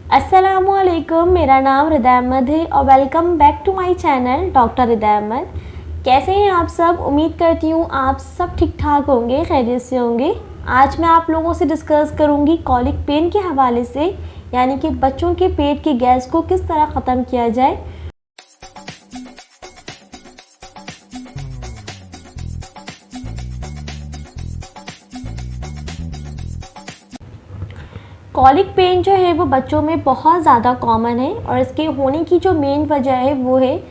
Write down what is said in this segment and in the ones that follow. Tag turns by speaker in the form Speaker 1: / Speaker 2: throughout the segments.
Speaker 1: अस्सलामुअलैकुम, मेरा नाम हृदय अहमद है और welcome back to my channel doctor Hriday Ahmed. कैसे हैं आप सब? उम्मीद करती हूँ आप सब ठीक ठाक होंगे, खैरियत से होंगे। आज मैं आप लोगों से डिस्कस करूँगी कॉलिक पेन के हवाले से, यानी कि बच्चों के पेट की गैस को किस तरह ख़त्म किया जाए। कॉलिक पेन जो है वो बच्चों में बहुत ज़्यादा कॉमन है और इसके होने की जो मेन वजह है वो है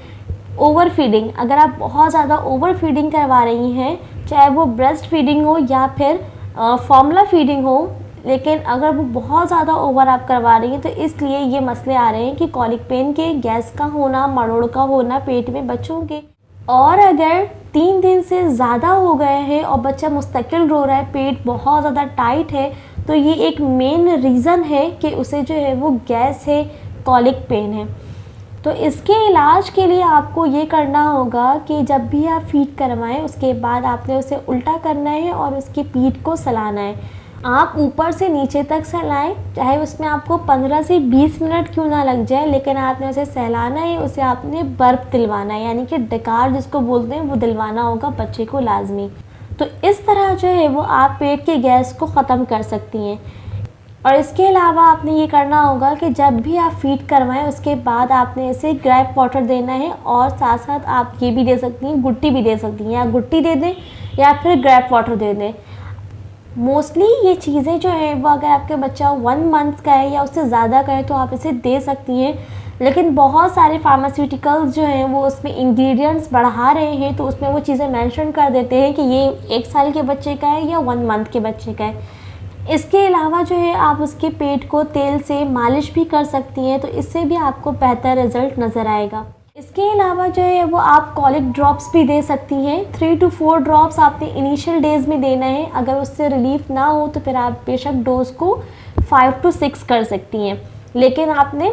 Speaker 1: ओवर फीडिंग। अगर आप बहुत ज़्यादा ओवर फीडिंग करवा रही हैं, चाहे वो ब्रेस्ट फीडिंग हो या फिर फॉर्मूला फीडिंग हो, लेकिन अगर वो बहुत ज़्यादा ओवर आप करवा रही हैं तो इसलिए ये मसले आ रहे हैं कि कॉलिक पेन के गैस का होना, मरोड़ का होना पेट में बच्चों के। और अगर 3 दिन से ज़्यादा हो गए हैं और बच्चा मुस्तकिल रो रहा है, पेट बहुत ज़्यादा टाइट है, तो ये एक मेन रीज़न है कि उसे जो है वो गैस है, कॉलिक पेन है। तो इसके इलाज के लिए आपको ये करना होगा कि जब भी आप फीड करवाएं उसके बाद आपने उसे उल्टा करना है और उसकी पीठ को सहलाना है। आप ऊपर से नीचे तक सहलाएं, चाहे उसमें आपको 15 से 20 मिनट क्यों ना लग जाए, लेकिन आपने उसे सहलाना है, उसे आपने बर्फ दिलवाना है, यानी कि डकार जिसको बोलते हैं वो दिलवाना होगा बच्चे को लाजमी। तो इस तरह जो है वो आप पेट की गैस को ख़त्म कर सकती हैं। और इसके अलावा आपने ये करना होगा कि जब भी आप फीड करवाएं उसके बाद आपने इसे ग्रेप वाटर देना है, और साथ साथ आप ये भी दे सकती हैं, गुट्टी भी दे सकती हैं, या गुट्टी दे दें या फिर ग्रेप वाटर दे दें। मोस्टली ये चीज़ें जो है वो अगर आपके बच्चा 1 मंथ का है या उससे ज़्यादा का है तो आप इसे दे सकती हैं, लेकिन बहुत सारे फार्मास्यूटिकल्स जो हैं वो उसमें इंग्रेडिएंट्स बढ़ा रहे हैं, तो उसमें वो चीज़ें मेंशन कर देते हैं कि ये 1 साल के बच्चे का है या 1 मंथ के बच्चे का है। इसके अलावा जो है आप उसके पेट को तेल से मालिश भी कर सकती हैं, तो इससे भी आपको बेहतर रिज़ल्ट नज़र आएगा। इसके अलावा जो है वो आप कॉलिक ड्रॉप्स भी दे सकती हैं। 3 to 4 ड्रॉप्स आपने इनिशियल डेज़ में देना है। अगर उससे रिलीफ ना हो तो फिर आप बेशक डोज को 5 to 6 कर सकती हैं, लेकिन आपने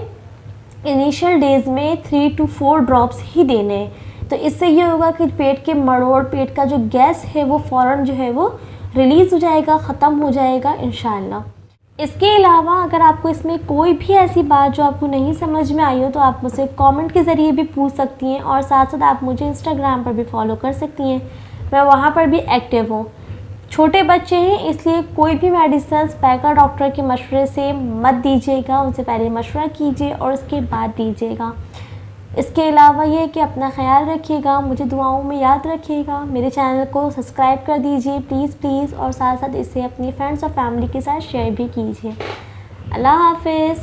Speaker 1: इनिशियल डेज़ में 3 to 4 ड्रॉप्स ही देने हैं। तो इससे ये होगा कि पेट के मरोड़, पेट का जो गैस है वो फ़ौरन जो है वो रिलीज़ हो जाएगा, ख़त्म हो जाएगा इंशाअल्लाह। इसके अलावा अगर आपको इसमें कोई भी ऐसी बात जो आपको नहीं समझ में आई हो तो आप मुझसे कमेंट के ज़रिए भी पूछ सकती हैं, और साथ साथ आप मुझे इंस्टाग्राम पर भी फॉलो कर सकती हैं, मैं वहाँ पर भी एक्टिव हूँ। छोटे बच्चे हैं इसलिए कोई भी मेडिसिन बगैर डॉक्टर के मशवरे से मत दीजिएगा, उनसे पहले मशवरा कीजिए और उसके बाद दीजिएगा। इसके अलावा ये कि अपना ख्याल रखिएगा, मुझे दुआओं में याद रखिएगा, मेरे चैनल को सब्सक्राइब कर दीजिए प्लीज़, और साथ साथ इसे अपनी फ्रेंड्स और फैमिली के साथ शेयर भी कीजिए। अल्लाह हाफ़िज़।